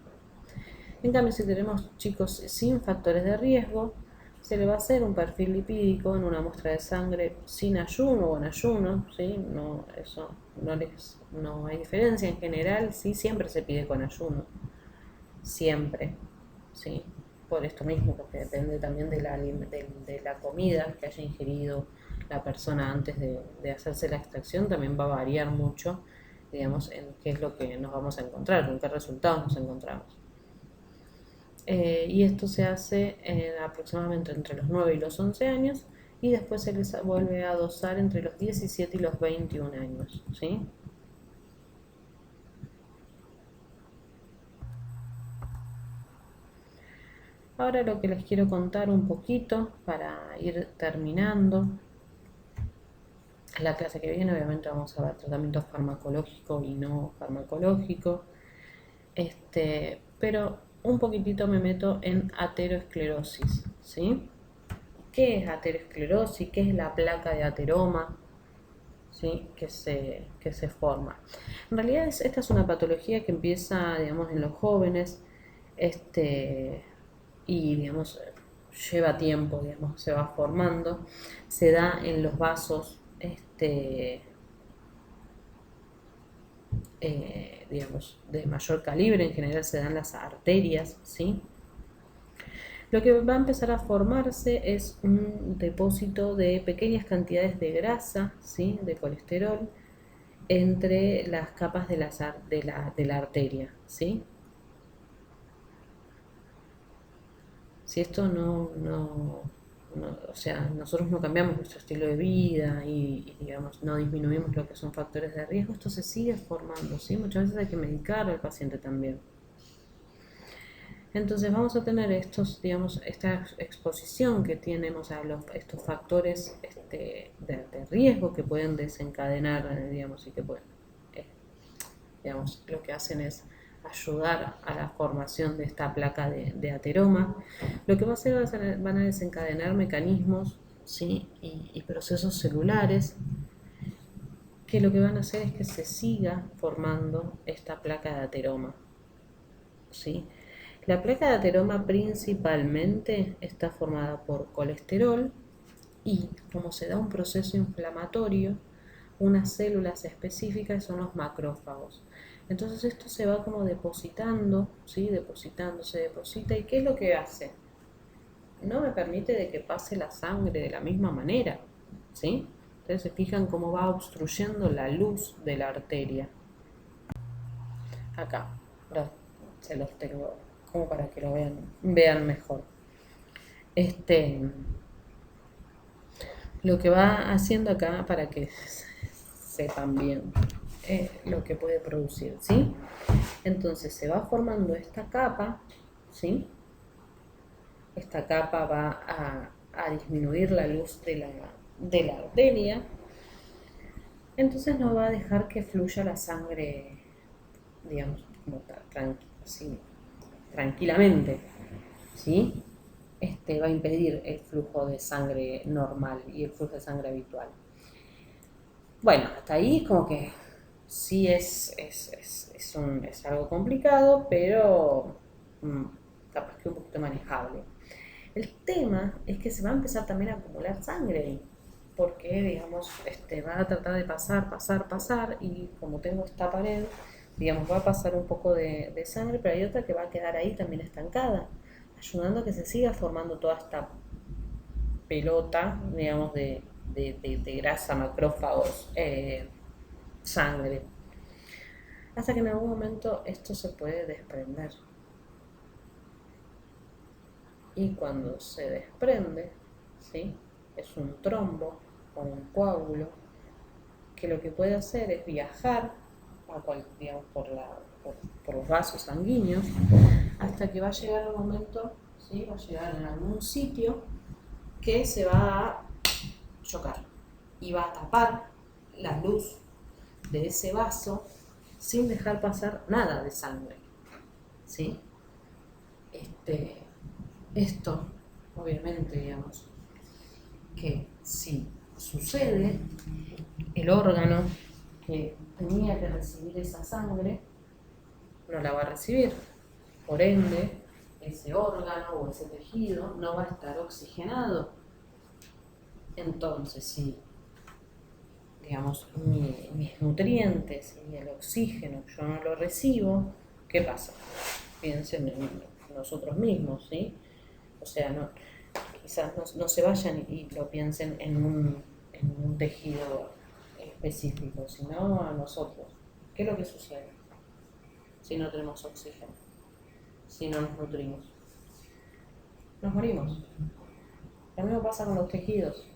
En cambio, si tenemos chicos sin factores de riesgo, se le va a hacer un perfil lipídico en una muestra de sangre sin ayuno o en ayuno, ¿sí? No, eso no hay diferencia en general, sí, siempre se pide con ayuno, siempre, ¿sí? Por esto mismo, porque depende también de la comida que haya ingerido la persona antes de hacerse la extracción, también va a variar mucho, digamos, en qué es lo que nos vamos a encontrar, con qué resultados nos encontramos. Y esto se hace aproximadamente entre los 9 y los 11 años y después se les vuelve a dosar entre los 17 y los 21 años, ¿sí? Ahora lo que les quiero contar un poquito para ir terminando. La clase que viene obviamente vamos a ver tratamiento farmacológico y no farmacológico, pero un poquitito me meto en aterosclerosis, ¿sí? ¿Qué es aterosclerosis? ¿Qué es la placa de ateroma? ¿Sí? que se forma. En realidad esta es una patología que empieza, digamos, en los jóvenes, y, digamos, lleva tiempo, digamos, se va formando, se da en los vasos, digamos, de mayor calibre, en general se dan las arterias, ¿sí? Lo que va a empezar a formarse es un depósito de pequeñas cantidades de grasa, ¿sí? De colesterol, entre las capas de de la arteria, ¿sí? Si esto o sea, nosotros no cambiamos nuestro estilo de vida digamos, no disminuimos lo que son factores de riesgo, esto se sigue formando, ¿sí? Muchas veces hay que medicar al paciente también. Entonces vamos a tener digamos, esta exposición que tenemos a estos factores de riesgo que pueden desencadenar, digamos, y que pueden, digamos, lo que hacen es ayudar a la formación de esta placa de ateroma. Lo que va a hacer van a desencadenar mecanismos, ¿sí? y procesos celulares que lo que van a hacer es que se siga formando esta placa de ateroma, ¿sí? La placa de ateroma principalmente está formada por colesterol y, como se da un proceso inflamatorio, unas células específicas son los macrófagos. Entonces esto se va como depositando, ¿sí? Se deposita. ¿Y qué es lo que hace? No me permite de que pase la sangre de la misma manera, ¿sí? Entonces se fijan cómo va obstruyendo la luz de la arteria. Acá, se los tengo como para que lo vean mejor. Lo que va haciendo acá para que sepan bien lo que puede producir, ¿sí? Entonces se va formando esta capa, ¿sí? Esta capa va a disminuir la luz de la arteria, entonces no va a dejar que fluya la sangre, digamos, como así, tranquilamente, ¿sí? Va a impedir el flujo de sangre normal y el flujo de sangre habitual. Bueno, hasta ahí como que sí es algo complicado, pero capaz que un poquito manejable. El tema es que se va a empezar también a acumular sangre ahí, porque digamos, va a tratar de pasar, y como tengo esta pared, digamos, va a pasar un poco de sangre, pero hay otra que va a quedar ahí también estancada, ayudando a que se siga formando toda esta pelota, digamos, de grasa, macrófagos, sangre, hasta que en algún momento esto se puede desprender. Y cuando se desprende, ¿sí? Es un trombo o un coágulo que lo que puede hacer es viajar digamos, por los vasos sanguíneos hasta que va a llegar un momento, ¿sí? Va a llegar en algún sitio que se va a chocar y va a tapar la luz de ese vaso sin dejar pasar nada de sangre, ¿sí? Esto, obviamente, digamos, que si sucede, el órgano que tenía que recibir esa sangre no la va a recibir. Por ende, ese órgano o ese tejido no va a estar oxigenado. Entonces, si, digamos, mis nutrientes y el oxígeno yo no lo recibo, ¿qué pasa? Piensen en nosotros mismos, ¿sí? O sea, quizás no se vayan y lo piensen en un tejido específico, sino a nosotros. ¿Qué es lo que sucede si no tenemos oxígeno? Si no nos nutrimos. Nos morimos. Lo mismo pasa con los tejidos,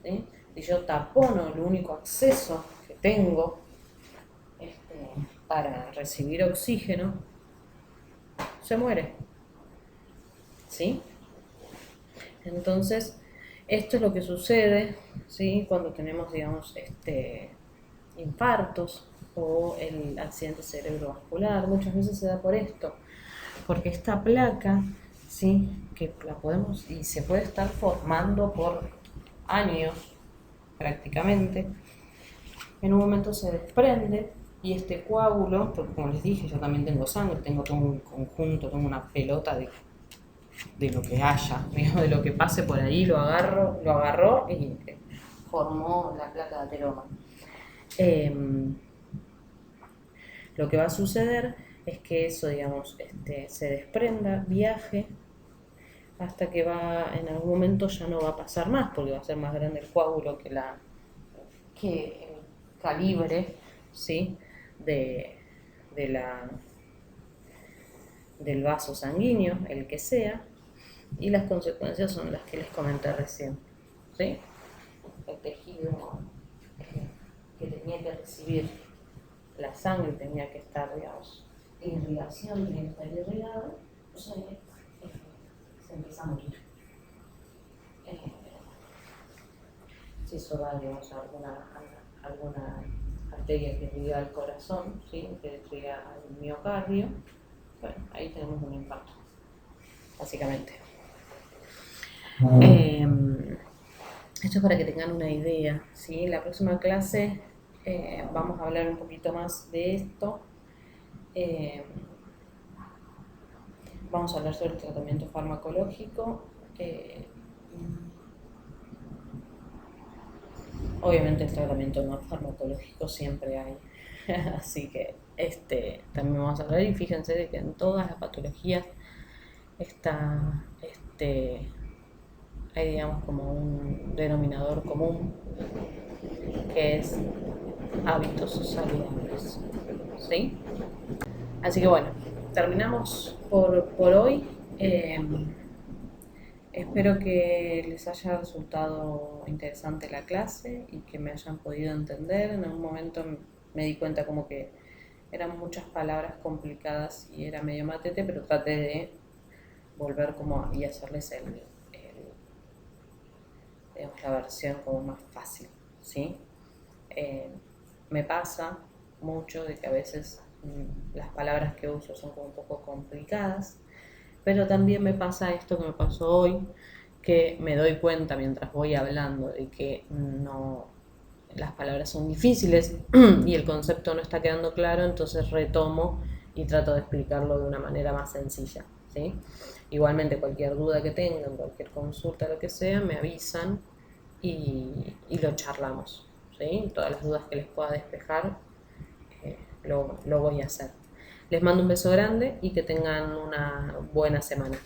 ¿sí? Si yo tapono el único acceso que tengo para recibir oxígeno, se muere, ¿sí? Entonces, esto es lo que sucede, ¿sí? Cuando tenemos, digamos, infartos o el accidente cerebrovascular. Muchas veces se da por esto, porque esta placa, ¿sí? Que la podemos y se puede estar formando por años prácticamente, en un momento se desprende y este coágulo, porque como les dije, yo también tengo sangre, tengo todo un conjunto, tengo una pelota de lo que haya, de lo que pase por ahí, lo agarró y formó la placa de ateroma. Lo que va a suceder es que eso, digamos, se desprenda, viaje, hasta que en algún momento ya no va a pasar más, porque va a ser más grande el coágulo que calibre, ¿sí? de, de la, del vaso sanguíneo, el que sea, y las consecuencias son las que les comenté recién, ¿sí? El tejido que tenía que recibir la sangre tenía que estar, digamos, en irrigación, tenía que estar irrigado, entonces se empieza a morir. Si eso va, digamos, a alguna arteria que irriga al corazón, ¿sí? Que irriga al miocardio, bueno, ahí tenemos un impacto, básicamente. Esto es para que tengan una idea, ¿sí? La próxima clase vamos a hablar un poquito más de esto. Vamos a hablar sobre el tratamiento farmacológico. Obviamente el tratamiento no farmacológico siempre hay, así que también vamos a hablar, y fíjense de que en todas las patologías está, hay, digamos, como un denominador común, que es hábitos saludables, ¿sí? Así que bueno, terminamos por hoy. Espero que les haya resultado interesante la clase y que me hayan podido entender. En algún momento me di cuenta como que eran muchas palabras complicadas y era medio matete, pero traté de volver como y hacerles digamos, la versión como más fácil, ¿sí? Me pasa mucho de que a veces las palabras que uso son como un poco complicadas, pero también me pasa esto que me pasó hoy, que me doy cuenta mientras voy hablando de que no, las palabras son difíciles y el concepto no está quedando claro, entonces retomo y trato de explicarlo de una manera más sencilla, ¿sí? Igualmente cualquier duda que tengan, cualquier consulta, lo que sea, me avisan y lo charlamos, ¿sí? Todas las dudas que les pueda despejar, lo voy a hacer. Les mando un beso grande y que tengan una buena semana.